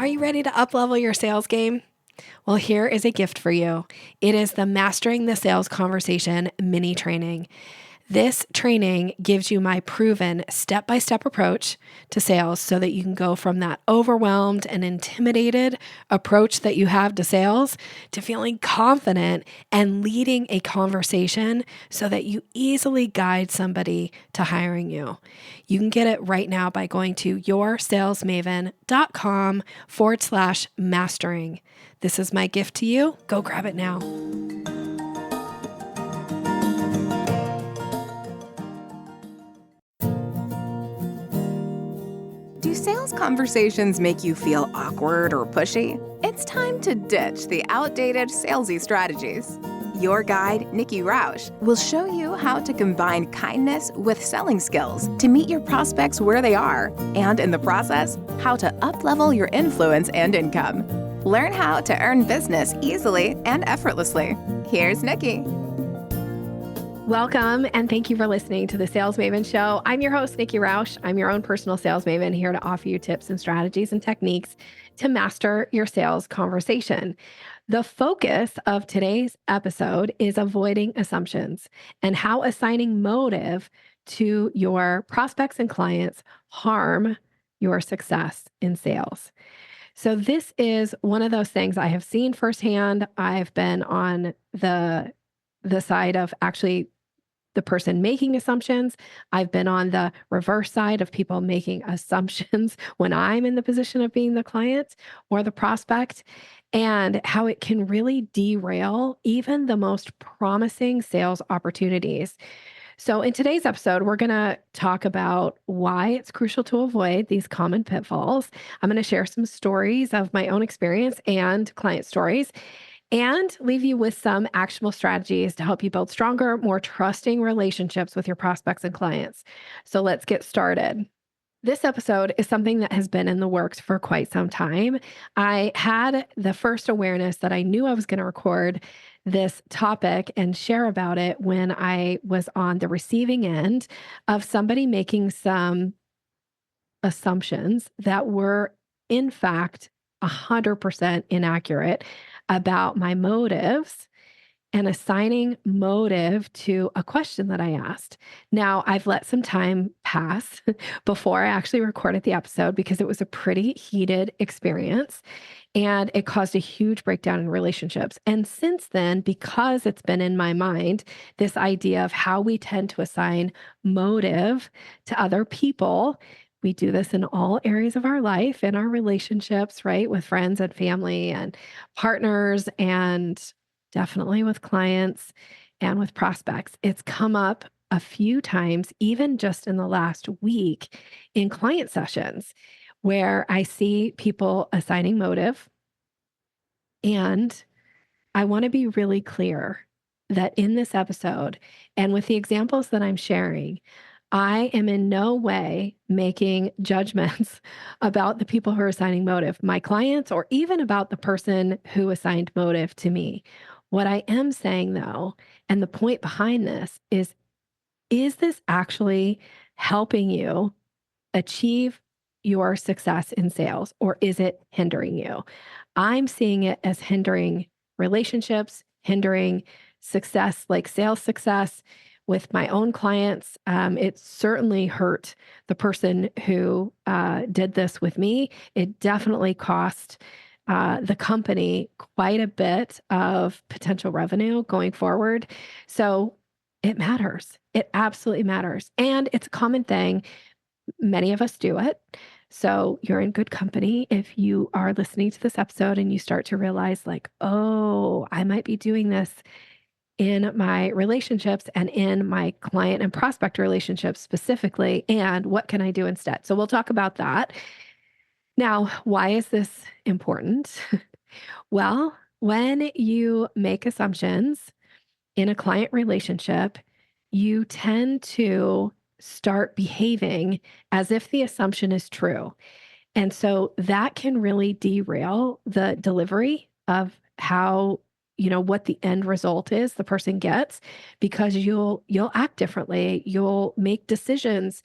Are you ready to uplevel your sales game? Well, here is a gift for you. It is the Mastering the Sales Conversation mini training. This training gives you my proven step-by-step approach to sales so that you can go from that overwhelmed and intimidated approach that you have to sales to feeling confident and leading a conversation so that you easily guide somebody to hiring you. You can get it right now by going to yoursalesmaven.com/mastering. This is my gift to you. Go grab it now. Do sales conversations make you feel awkward or pushy? It's time to ditch the outdated salesy strategies. Your guide, Nikki will show you how to combine kindness with selling skills to meet your prospects where they are, and in the process, how to uplevel your influence and income. Learn how to earn business easily and effortlessly. Here's Nikki. Welcome, and thank you for listening to the Sales Maven Show. I'm your host, Nikki Rausch. I'm your own personal sales maven here to offer you tips and strategies and techniques to master your sales conversation. The focus of today's episode is avoiding assumptions and how assigning motive to your prospects and clients harm your success in sales. So this is one of those things I have seen firsthand. I've been on the side of actually the person making assumptions. I've been on the reverse side of people making assumptions when I'm in the position of being the client or the prospect, and how it can really derail even the most promising sales opportunities. So in today's episode, we're going to talk about why it's crucial to avoid these common pitfalls. I'm going to share some stories of my own experience and client stories, and leave you with some actionable strategies to help you build stronger, more trusting relationships with your prospects and clients. So let's get started. This episode is something that has been in the works for quite some time. I had the first awareness that I knew I was going to record this topic and share about it when I was on the receiving end of somebody making some assumptions that were, in fact, 100% inaccurate about my motives and assigning motive to a question that I asked. Now, I've let some time pass before I actually recorded the episode because it was a pretty heated experience and it caused a huge breakdown in relationships. And since then, because it's been in my mind, this idea of how we tend to assign motive to other people. We do this in all areas of our life, in our relationships, right? With friends and family and partners, and definitely with clients and with prospects. It's come up a few times, even just in the last week in client sessions, where I see people assigning motive. And I want to be really clear that in this episode and with the examples that I'm sharing, I am in no way making judgments about the people who are assigning motive, my clients, or even about the person who assigned motive to me. What I am saying, though, and the point behind this is this actually helping you achieve your success in sales, or is it hindering you? I'm seeing it as hindering relationships, hindering success, like sales success with my own clients. It certainly hurt the person who did this with me. It definitely cost the company quite a bit of potential revenue going forward. So it matters. It absolutely matters. And it's a common thing. Many of us do it. So you're in good company if you are listening to this episode and you start to realize, like, oh, I might be doing this in my relationships and in my client and prospect relationships specifically. And what can I do instead? So we'll talk about that. Now, why is this important? Well, when you make assumptions in a client relationship, you tend to start behaving as if the assumption is true. And so that can really derail the delivery of how, what the end result is the person gets, because you'll act differently. You'll make decisions,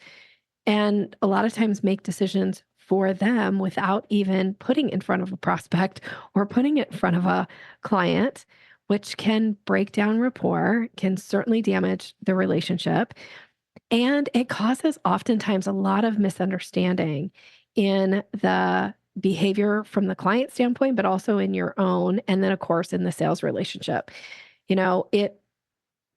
and a lot of times make decisions for them without even putting it in front of a prospect or putting it in front of a client, which can break down rapport, can certainly damage the relationship. And it causes oftentimes a lot of misunderstanding in the behavior from the client standpoint, but also in your own. And then, of course, in the sales relationship.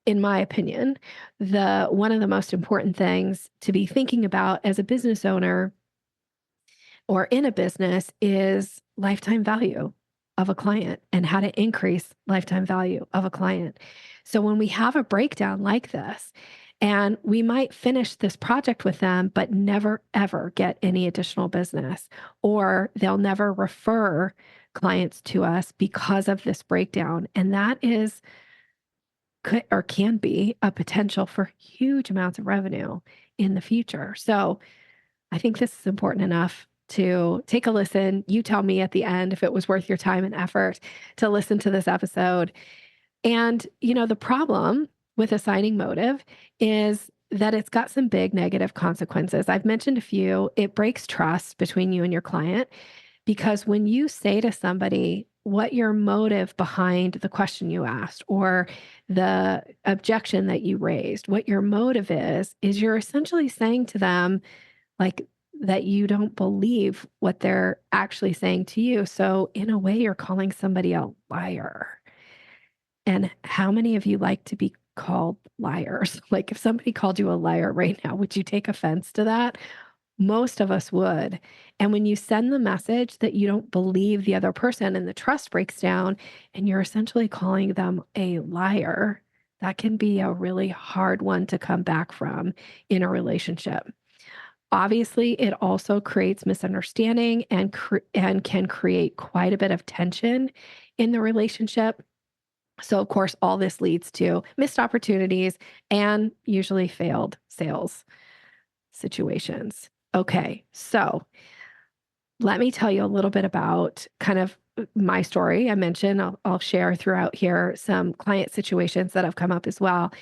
In my opinion, one of the most important things to be thinking about as a business owner or in a business is lifetime value of a client and how to increase lifetime value of a client. So when we have a breakdown like this, and we might finish this project with them, but never, ever get any additional business, or they'll never refer clients to us because of this breakdown. And that could or can be a potential for huge amounts of revenue in the future. So I think this is important enough to take a listen. You tell me at the end if it was worth your time and effort to listen to this episode. And, the problem with assigning motive is that it's got some big negative consequences. I've mentioned a few. It breaks trust between you and your client because when you say to somebody what your motive behind the question you asked or the objection that you raised, what your motive is you're essentially saying to them, like, that you don't believe what they're actually saying to you. So in a way, you're calling somebody a liar. And how many of you like to be called liars? Like if somebody called you a liar right now, would you take offense to that? Most of us would. And when you send the message that you don't believe the other person and the trust breaks down and you're essentially calling them a liar, that can be a really hard one to come back from in a relationship. Obviously, it also creates misunderstanding and can create quite a bit of tension in the relationship. So, of course, all this leads to missed opportunities and usually failed sales situations. Okay, so let me tell you a little bit about kind of my story. I mentioned I'll share throughout here some client situations that have come up as well.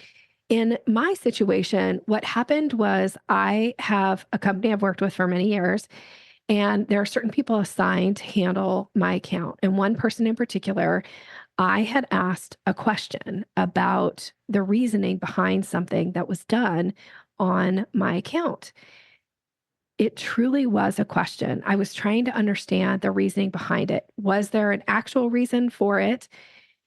In my situation, what happened was I have a company I've worked with for many years, and there are certain people assigned to handle my account. And one person in particular, I had asked a question about the reasoning behind something that was done on my account. It truly was a question. I was trying to understand the reasoning behind it. Was there an actual reason for it?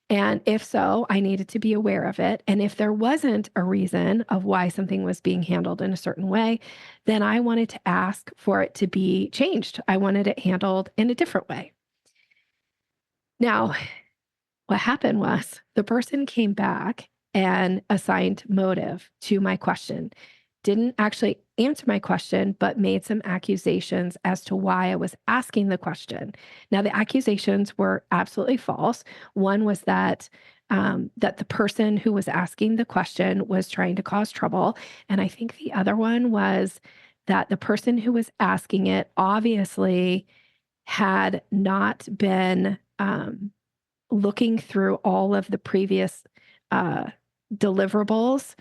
And if so, I needed to be aware of it. And if there wasn't a reason of why something was being handled in a certain way, then I wanted to ask for it to be changed. I wanted it handled in a different way. Now, what happened was the person came back and assigned motive to my question. Didn't actually answer my question, but made some accusations as to why I was asking the question. Now, the accusations were absolutely false. One was that the person who was asking the question was trying to cause trouble, and I think the other one was that the person who was asking it obviously had not been looking through all of the previous deliverables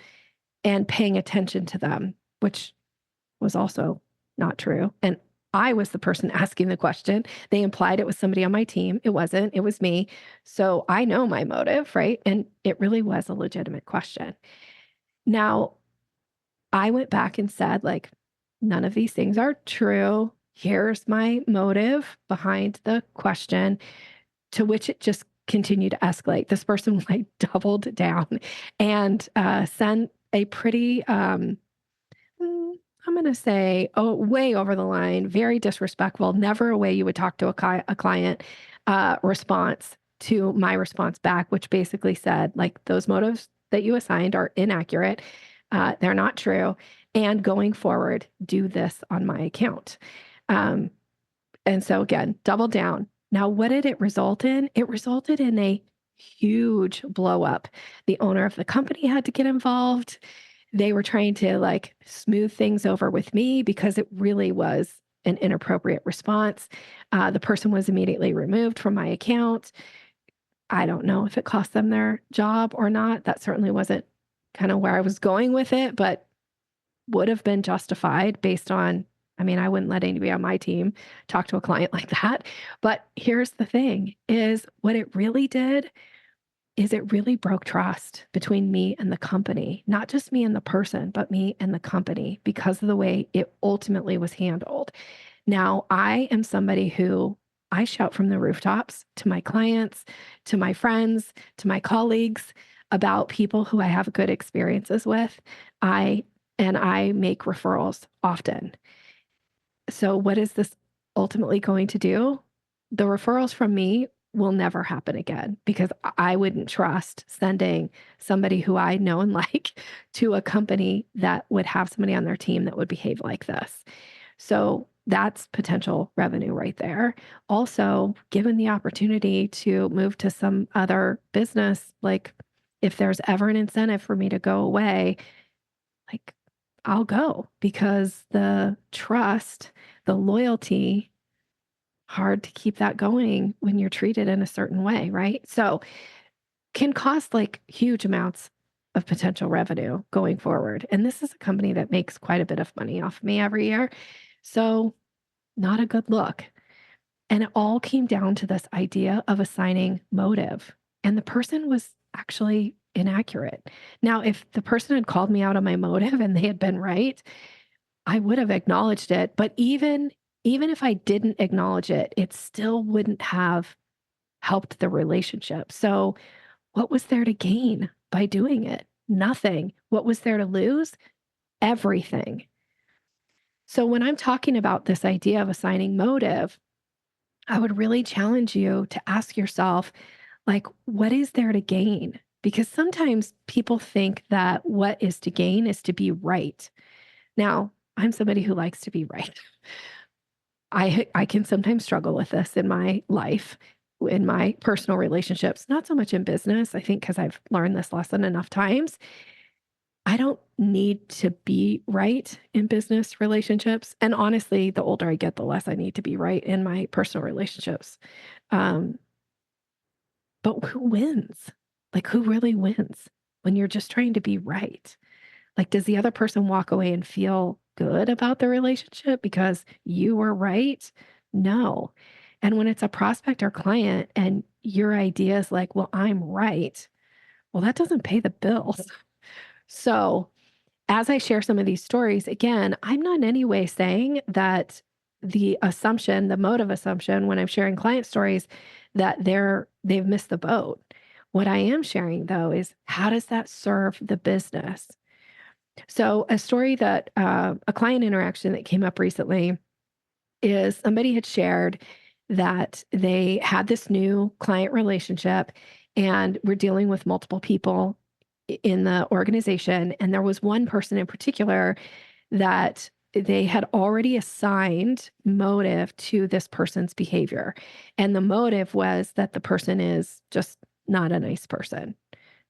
and paying attention to them, which was also not true. And I was the person asking the question. They implied it was somebody on my team. It wasn't, it was me. So I know my motive, right? And it really was a legitimate question. Now, I went back and said, like, none of these things are true. Here's my motive behind the question, to which it just continued to escalate. This person like doubled down and sent a pretty, I'm going to say, way over the line, very disrespectful, never a way you would talk to a client response to my response back, which basically said, like, those motives that you assigned are inaccurate. They're not true. And going forward, do this on my account. And so again, double down. Now, what did it result in? It resulted in a huge blow up. The owner of the company had to get involved. They were trying to like smooth things over with me because it really was an inappropriate response. The person was immediately removed from my account. I don't know if it cost them their job or not. That certainly wasn't kind of where I was going with it, but would have been justified based on I mean, I wouldn't let anybody on my team talk to a client like that. But here's the thing is what it really did is it really broke trust between me and the company, not just me and the person, but me and the company because of the way it ultimately was handled. Now, I am somebody who I shout from the rooftops to my clients, to my friends, to my colleagues about people who I have good experiences with. I make referrals often. So what is this ultimately going to do? The referrals from me will never happen again because I wouldn't trust sending somebody who I know and like to a company that would have somebody on their team that would behave like this. So that's potential revenue right there. Also, given the opportunity to move to some other business, like if there's ever an incentive for me to go away, like I'll go because the trust, the loyalty, hard to keep that going when you're treated in a certain way, right? So can cost like huge amounts of potential revenue going forward. And this is a company that makes quite a bit of money off of me every year. So not a good look. And it all came down to this idea of assigning motive. And the person was actually inaccurate. Now, if the person had called me out on my motive and they had been right, I would have acknowledged it. But even if I didn't acknowledge it, it still wouldn't have helped the relationship. So, what was there to gain by doing it? Nothing. What was there to lose? Everything. So, when I'm talking about this idea of assigning motive, I would really challenge you to ask yourself, like, what is there to gain? Because sometimes people think that what is to gain is to be right. Now, I'm somebody who likes to be right. I can sometimes struggle with this in my life, in my personal relationships, not so much in business. I think because I've learned this lesson enough times. I don't need to be right in business relationships. And honestly, the older I get, the less I need to be right in my personal relationships. Um, but who wins? Like, who really wins when you're just trying to be right? Like, does the other person walk away and feel good about the relationship because you were right? No. And when it's a prospect or client and your idea is like, well, I'm right, well, that doesn't pay the bills. So, as I share some of these stories, again, I'm not in any way saying that the assumption, the motive assumption when I'm sharing client stories that they've missed the boat. What I am sharing though is how does that serve the business? So, a story that a client interaction that came up recently is somebody had shared that they had this new client relationship and were dealing with multiple people in the organization. And there was one person in particular that they had already assigned motive to this person's behavior. And the motive was that the person is just not a nice person.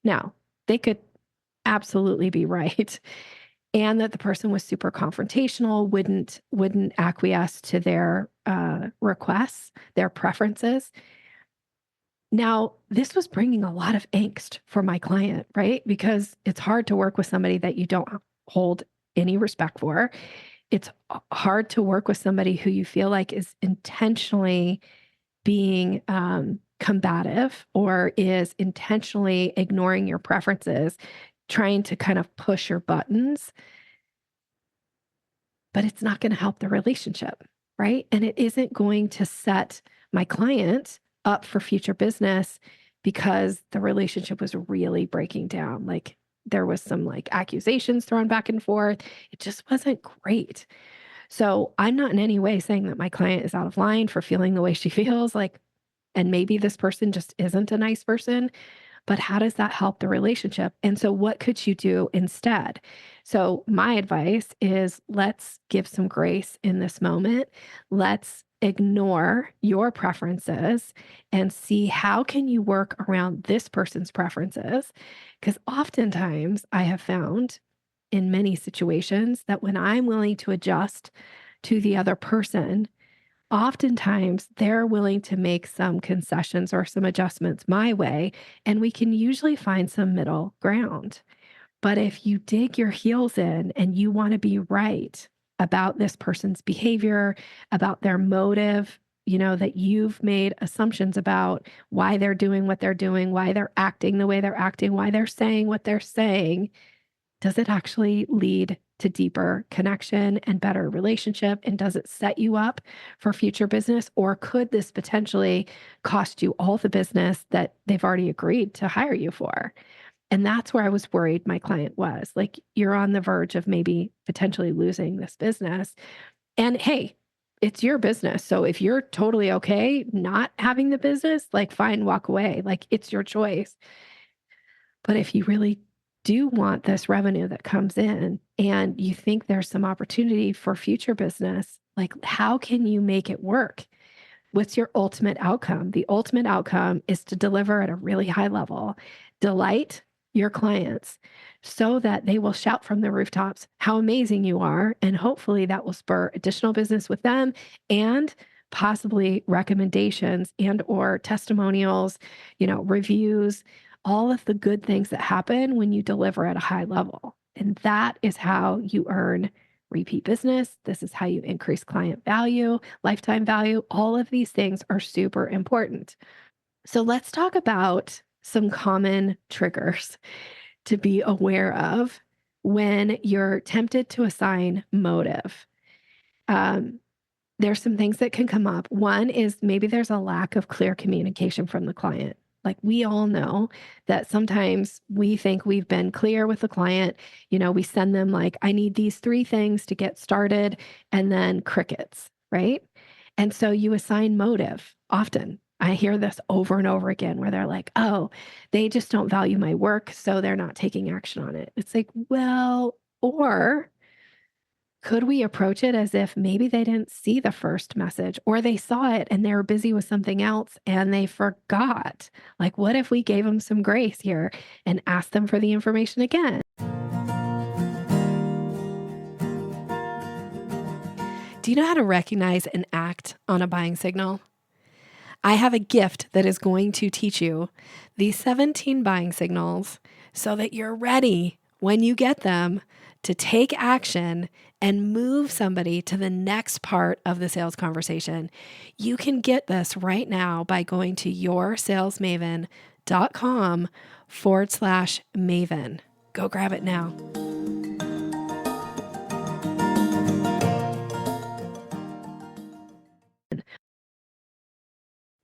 Now, they could absolutely be right and that the person was super confrontational, wouldn't acquiesce to their requests, their preferences. Now, this was bringing a lot of angst for my client, right? Because it's hard to work with somebody that you don't hold any respect for. It's hard to work with somebody who you feel like is intentionally being combative or is intentionally ignoring your preferences, trying to kind of push your buttons, but it's not going to help the relationship, right? And it isn't going to set my client up for future business because the relationship was really breaking down. Like there was some like accusations thrown back and forth. It just wasn't great. So I'm not in any way saying that my client is out of line for feeling the way she feels like, and maybe this person just isn't a nice person. But how does that help the relationship? And so, what could you do instead? So, my advice is let's give some grace in this moment. Let's ignore your preferences and see how can you work around this person's preferences because oftentimes I have found in many situations that when I'm willing to adjust to the other person, oftentimes they're willing to make some concessions or some adjustments my way, and we can usually find some middle ground. But if you dig your heels in and you want to be right, about this person's behavior, about their motive, that you've made assumptions about why they're doing what they're doing, why they're acting the way they're acting, why they're saying what they're saying, does it actually lead to deeper connection and better relationship? And does it set you up for future business? Or could this potentially cost you all the business that they've already agreed to hire you for? And that's where I was worried my client was. Like, you're on the verge of maybe potentially losing this business. And hey, it's your business. So if you're totally okay not having the business, like, fine, walk away. Like, it's your choice. But if you really do want this revenue that comes in and you think there's some opportunity for future business, like, how can you make it work? What's your ultimate outcome? The ultimate outcome is to deliver at a really high level, delight your clients so that they will shout from the rooftops how amazing you are. And hopefully that will spur additional business with them and possibly recommendations and or testimonials, reviews, all of the good things that happen when you deliver at a high level. And that is how you earn repeat business. This is how you increase client value, lifetime value. All of these things are super important. So let's talk about some common triggers to be aware of when you're tempted to assign motive. There's some things that can come up. One is maybe there's a lack of clear communication from the client. Like, we all know that sometimes we think we've been clear with the client. We send them like, I need these 3 things to get started, and then crickets, right? And so you assign motive often. I hear this over and over again where they're like, oh, they just don't value my work, so they're not taking action on it. It's like, well, or could we approach it as if maybe they didn't see the first message or they saw it and they were busy with something else and they forgot? Like, what if we gave them some grace here and asked them for the information again? Do you know how to recognize and act on a buying signal? I have a gift that is going to teach you these 17 buying signals so that you're ready when you get them to take action and move somebody to the next part of the sales conversation. You can get this right now by going to yoursalesmaven.com/Maven. Go grab it now.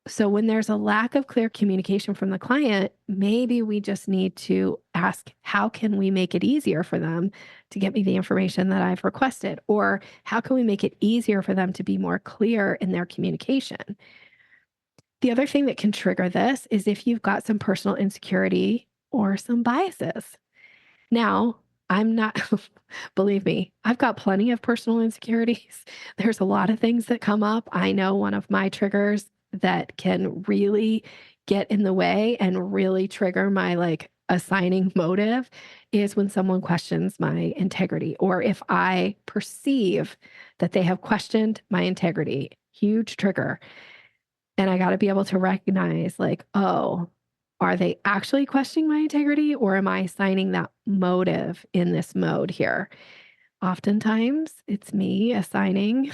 So when there's a lack of clear communication from the client, maybe we just need to ask, how can we make it easier for them to get me the information that I've requested? Or how can we make it easier for them to be more clear in their communication? The other thing that can trigger this is if you've got some personal insecurity or some biases. Now, I'm not, believe me, I've got plenty of personal insecurities. There's a lot of things that come up. I know one of my triggers that can really get in the way and really trigger my assigning motive is when someone questions my integrity, or if I perceive that they have questioned my integrity. Huge trigger. And I got to be able to recognize, oh, are they actually questioning my integrity, or am I assigning that motive in this mode here? Oftentimes it's me assigning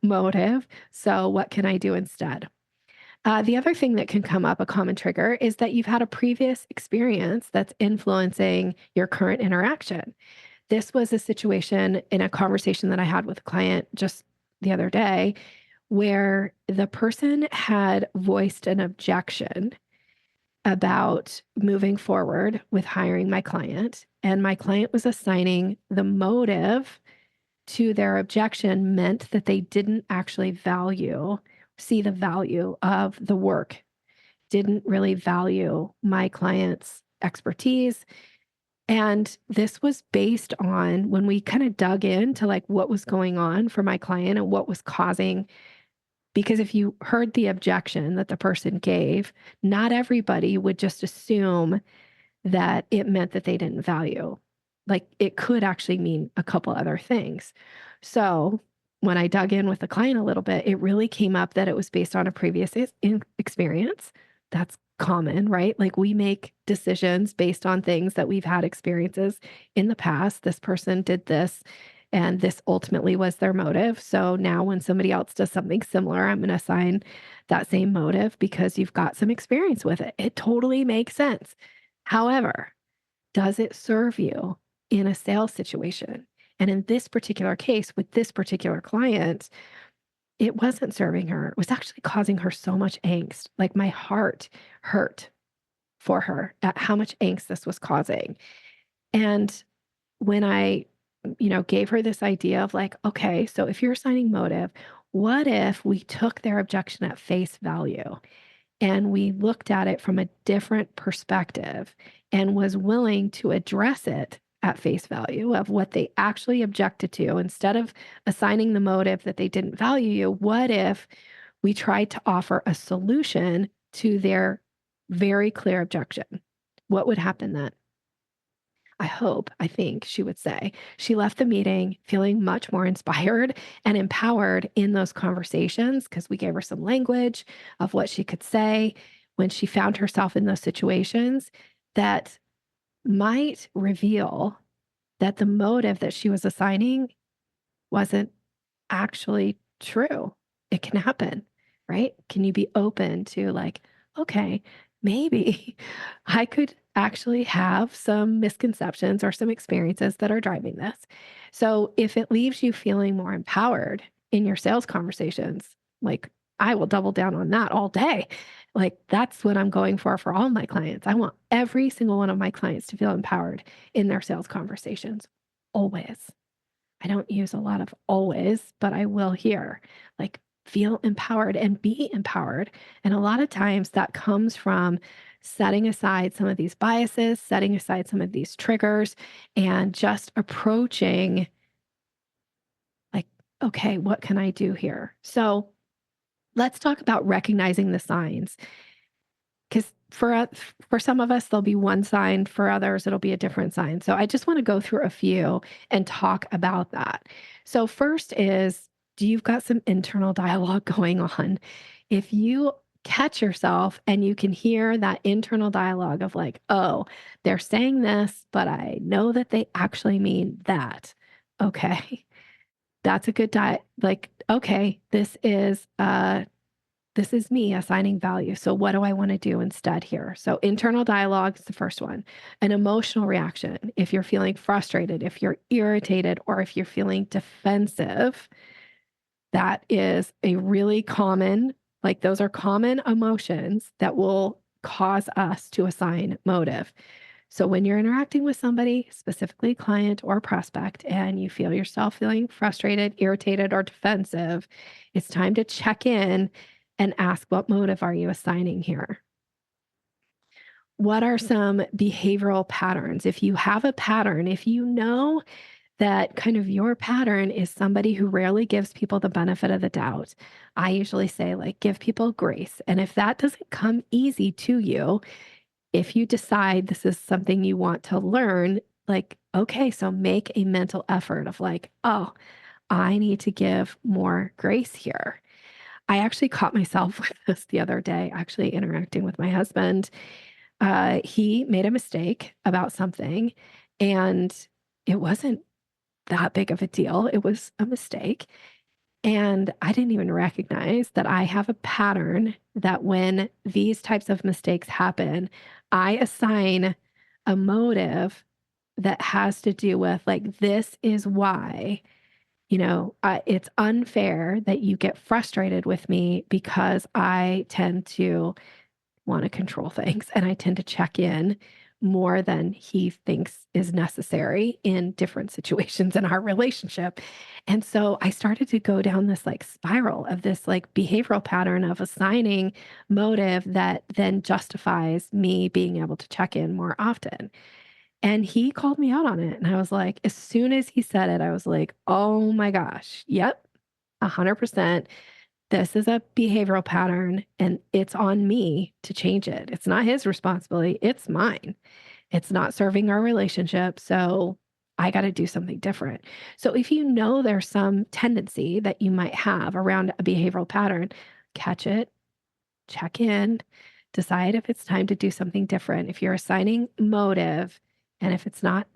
motive. So what can I do instead? The other thing that can come up, a common trigger, is that you've had a previous experience that's influencing your current interaction. This was a situation in a conversation that I had with a client just the other day where the person had voiced an objection about moving forward with hiring my client. And my client was assigning the motive to their objection meant that they didn't actually see the value of the work, didn't really value my client's expertise. And this was based on when we kind of dug into what was going on for my client and what was causing. Because if you heard the objection that the person gave, not everybody would just assume that it meant that they didn't value. It could actually mean a couple other things. So when I dug in with the client a little bit, it really came up that it was based on a previous experience. That's common, right? We make decisions based on things that we've had experiences in the past. This person did this And this ultimately was their motive. So now when somebody else does something similar, I'm going to assign that same motive because you've got some experience with it. It totally makes sense. However, does it serve you in a sales situation? And in this particular case, with this particular client, it wasn't serving her. It was actually causing her so much angst. Like my heart hurt for her at how much angst this was causing. And when I, gave her this idea of like, okay, so if you're assigning motive, what if we took their objection at face value and we looked at it from a different perspective and was willing to address it at face value of what they actually objected to instead of assigning the motive that they didn't value you? What if we tried to offer a solution to their very clear objection? What would happen then? I think she would say, she left the meeting feeling much more inspired and empowered in those conversations because we gave her some language of what she could say when she found herself in those situations that might reveal that the motive that she was assigning wasn't actually true. It can happen, right? Can you be open to like, okay, maybe I could actually have some misconceptions or some experiences that are driving this. So if it leaves you feeling more empowered in your sales conversations, like I will double down on that all day. Like that's what I'm going for all my clients. I want every single one of my clients to feel empowered in their sales conversations always. I don't use a lot of always, but I will here. Like, feel empowered and be empowered. And a lot of times that comes from setting aside some of these biases, setting aside some of these triggers, and just approaching, like, okay, what can I do here? So let's talk about recognizing the signs. Because for some of us, there'll be one sign. For others, it'll be a different sign. So I just want to go through a few and talk about that. So first is, do you've got some internal dialogue going on? If you catch yourself and you can hear that internal dialogue of like, oh, they're saying this, but I know that they actually mean that. Okay, that's a good like, okay, this is me assigning value. So, what do I want to do instead here? So, internal dialogue is the first one. An emotional reaction. If you're feeling frustrated, if you're irritated, or if you're feeling defensive, that is a really common, like, those are common emotions that will cause us to assign motive. So, when you're interacting with somebody, specifically client or prospect, and you feel yourself feeling frustrated, irritated, or defensive, it's time to check in and ask, what motive are you assigning here? What are some behavioral patterns? If you have a pattern, if you know that kind of your pattern is somebody who rarely gives people the benefit of the doubt, I usually say, like, give people grace. And if that doesn't come easy to you, if you decide this is something you want to learn, like, okay, so make a mental effort of like, oh, I need to give more grace here. I actually caught myself with this the other day, actually interacting with my husband. He made a mistake about something, and it wasn't that big of a deal. It was a mistake. And I didn't even recognize that I have a pattern that when these types of mistakes happen, I assign a motive that has to do with like, this is why, it's unfair that you get frustrated with me because I tend to want to control things and I tend to check in more than he thinks is necessary in different situations in our relationship. And so I started to go down this like spiral of this like behavioral pattern of assigning motive that then justifies me being able to check in more often. And he called me out on it. And I was like, as soon as he said it, I was like, oh my gosh, yep, 100%. This is a behavioral pattern and it's on me to change it. It's not his responsibility, it's mine. It's not serving our relationship. So I got to do something different. So if you know there's some tendency that you might have around a behavioral pattern, catch it, check in, decide if it's time to do something different. If you're assigning motive and if it's not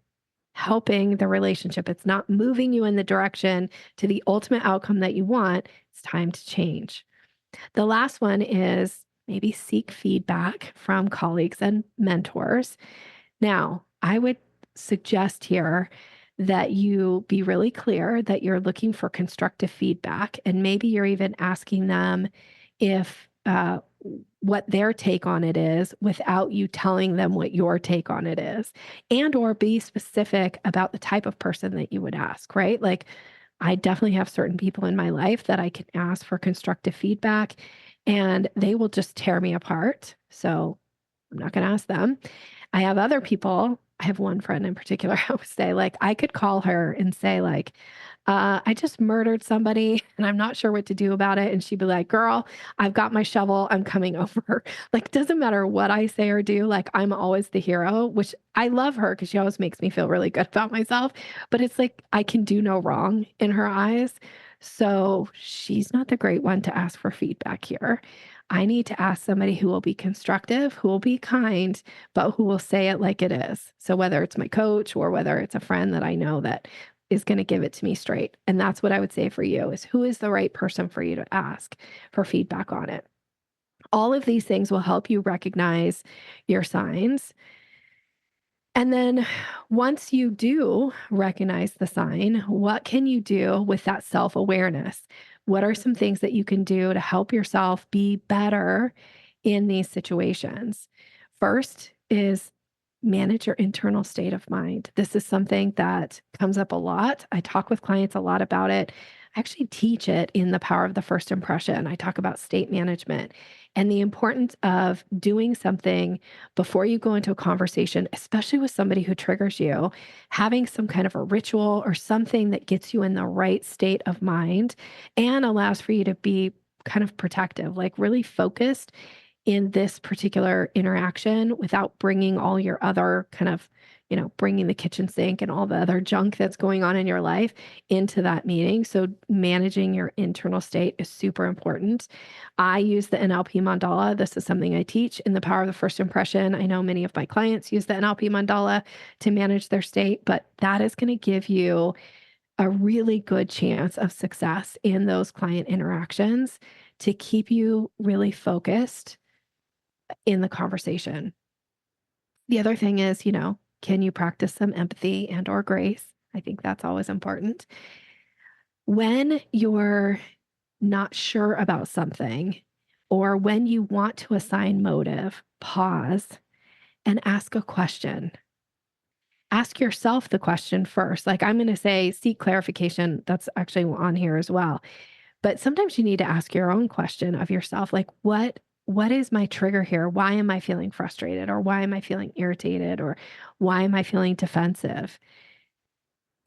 helping the relationship. It's not moving you in the direction to the ultimate outcome that you want. It's time to change. The last one is maybe seek feedback from colleagues and mentors. Now, I would suggest here that you be really clear that you're looking for constructive feedback, and maybe you're even asking them if what their take on it is without you telling them what your take on it is, and or be specific about the type of person that you would ask, right? Like I definitely have certain people in my life that I can ask for constructive feedback and they will just tear me apart. So I'm not going to ask them. I have other people. I have one friend in particular, I would say, like, I could call her and say, like, I just murdered somebody and I'm not sure what to do about it. And she'd be like, girl, I've got my shovel. I'm coming over. Like, doesn't matter what I say or do. Like, I'm always the hero, which I love her because she always makes me feel really good about myself. But it's like, I can do no wrong in her eyes. So she's not the great one to ask for feedback here. I need to ask somebody who will be constructive, who will be kind, but who will say it like it is. So whether it's my coach or whether it's a friend that I know that is going to give it to me straight. And that's what I would say for you is who is the right person for you to ask for feedback on it. All of these things will help you recognize your signs. And then once you do recognize the sign, what can you do with that self awareness? What are some things that you can do to help yourself be better in these situations? First is manage your internal state of mind. This is something that comes up a lot. I talk with clients a lot about it. I actually teach it in The Power of the First Impression. I talk about state management and the importance of doing something before you go into a conversation, especially with somebody who triggers you, having some kind of a ritual or something that gets you in the right state of mind and allows for you to be kind of protective, like really focused in this particular interaction without bringing all your other kind of, bringing the kitchen sink and all the other junk that's going on in your life into that meeting. So managing your internal state is super important. I use the NLP mandala. This is something I teach in The Power of the First Impression. I know many of my clients use the NLP mandala to manage their state, but that is going to give you a really good chance of success in those client interactions to keep you really focused in the conversation. The other thing is, can you practice some empathy and or grace? I think that's always important. When you're not sure about something or when you want to assign motive, pause and ask a question. Ask yourself the question first. Like I'm going to say, seek clarification. That's actually on here as well. But sometimes you need to ask your own question of yourself, like what is my trigger here? Why am I feeling frustrated or why am I feeling irritated or why am I feeling defensive?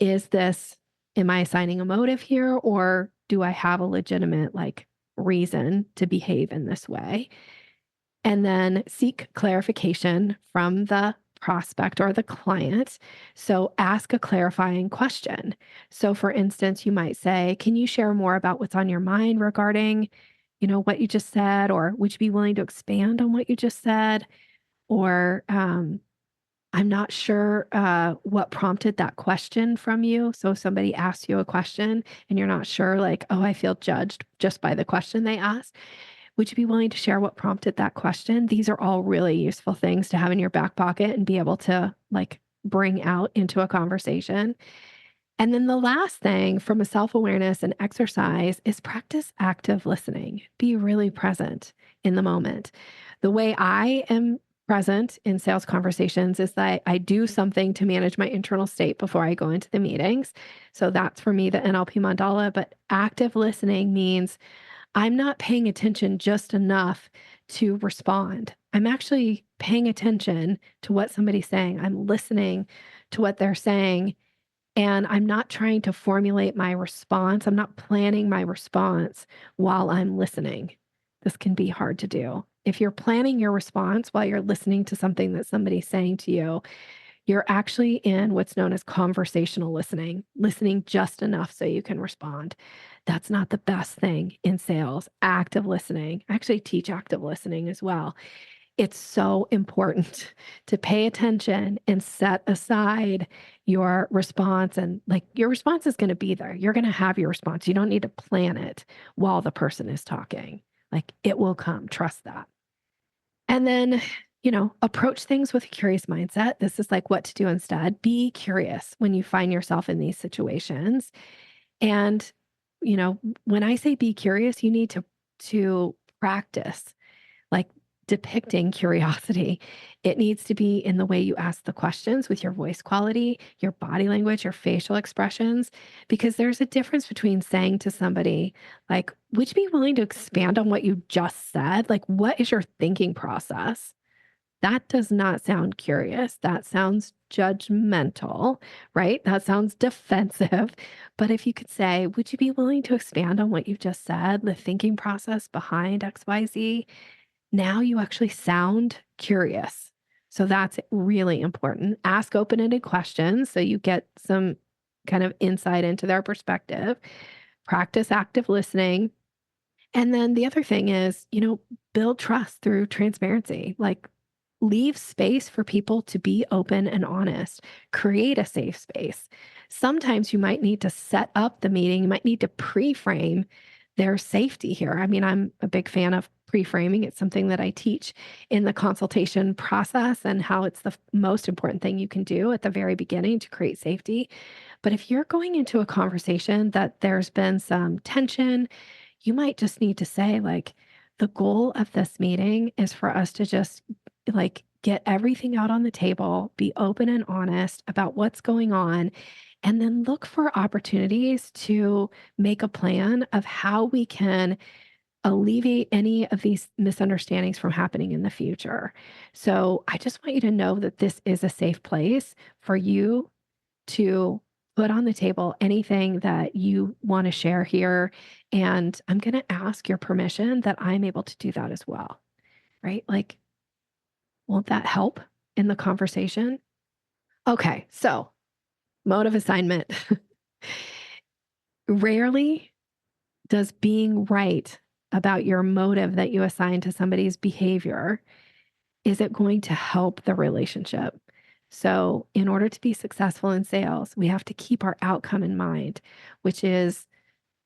Is this am I assigning a motive here or do I have a legitimate like reason to behave in this way? And then seek clarification from the prospect or the client. So ask a clarifying question. So for instance, you might say, can you share more about what's on your mind regarding, what you just said? Or would you be willing to expand on what you just said? Or I'm not sure what prompted that question from you. So somebody asks you a question and you're not sure, like, oh, I feel judged just by the question they asked. Would you be willing to share what prompted that question? These are all really useful things to have in your back pocket and be able to like bring out into a conversation. And then the last thing from a self-awareness and exercise is practice active listening. Be really present in the moment. The way I am present in sales conversations is that I do something to manage my internal state before I go into the meetings. So that's for me the NLP mandala, but active listening means I'm not paying attention just enough to respond. I'm actually paying attention to what somebody's saying. I'm listening to what they're saying, and I'm not trying to formulate my response. I'm not planning my response while I'm listening. This can be hard to do. If you're planning your response while you're listening to something that somebody's saying to you, you're actually in what's known as conversational listening, listening just enough so you can respond. That's not the best thing in sales. Active listening. I actually teach active listening as well. It's so important to pay attention and set aside your response. And like your response is going to be there. You're going to have your response. You don't need to plan it while the person is talking. Like it will come. Trust that. And then, approach things with a curious mindset. This is like what to do instead. Be curious when you find yourself in these situations. And, when I say be curious, you need to practice like depicting curiosity. It needs to be in the way you ask the questions with your voice quality, your body language, your facial expressions, because there's a difference between saying to somebody, like, would you be willing to expand on what you just said? Like, what is your thinking process? That does not sound curious. That sounds judgmental, right? That sounds defensive. But if you could say, would you be willing to expand on what you just said, the thinking process behind XYZ? Now you actually sound curious. So that's really important. Ask open-ended questions so you get some kind of insight into their perspective. Practice active listening. And then the other thing is, build trust through transparency. Like leave space for people to be open and honest. Create a safe space. Sometimes you might need to set up the meeting. You might need to pre-frame their safety here. I mean, I'm a big fan of pre-framing. It's something that I teach in the consultation process and how it's the most important thing you can do at the very beginning to create safety. But if you're going into a conversation that there's been some tension, you might just need to say, like, the goal of this meeting is for us to just like get everything out on the table, be open and honest about what's going on, and then look for opportunities to make a plan of how we can alleviate any of these misunderstandings from happening in the future. So I just want you to know that this is a safe place for you to put on the table anything that you want to share here. And I'm going to ask your permission that I'm able to do that as well, right? Like, won't that help in the conversation? Okay, so mode of assignment. Rarely does being right about your motive that you assign to somebody's behavior, is it going to help the relationship? So, in order to be successful in sales, we have to keep our outcome in mind, which is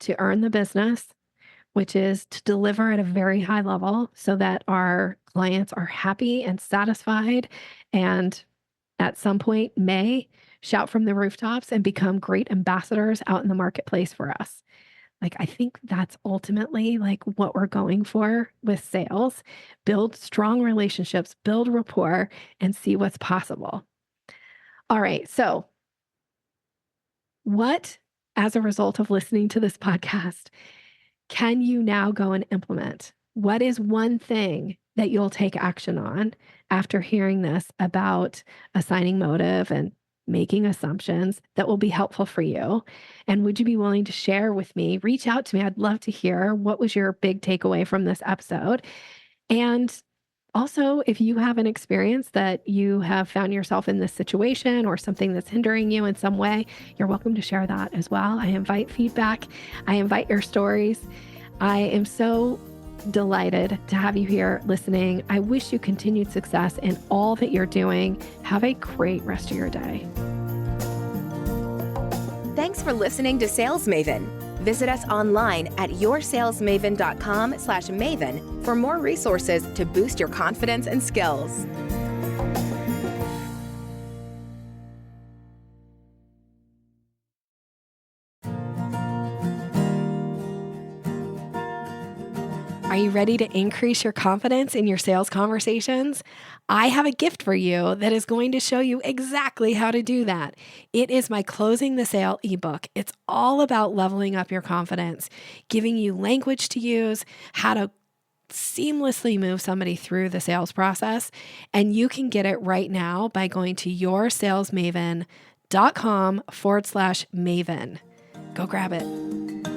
to earn the business, which is to deliver at a very high level so that our clients are happy and satisfied and at some point may shout from the rooftops and become great ambassadors out in the marketplace for us. Like, I think that's ultimately like what we're going for with sales. Build strong relationships, build rapport, and see what's possible. All right. So, what, as a result of listening to this podcast, can you now go and implement? What is one thing that you'll take action on after hearing this about assigning motive and making assumptions that will be helpful for you? And would you be willing to share with me? Reach out to me. I'd love to hear what was your big takeaway from this episode. And also, if you have an experience that you have found yourself in this situation or something that's hindering you in some way, you're welcome to share that as well. I invite feedback. I invite your stories. I am so delighted to have you here listening. I wish you continued success in all that you're doing. Have a great rest of your day. Thanks for listening to Sales Maven. Visit us online at yoursalesmaven.com/maven for more resources to boost your confidence and skills. Are you ready to increase your confidence in your sales conversations? I have a gift for you that is going to show you exactly how to do that. It is my Closing the Sale ebook. It's all about leveling up your confidence, giving you language to use, how to seamlessly move somebody through the sales process. And you can get it right now by going to yoursalesmaven.com/Maven. Go grab it.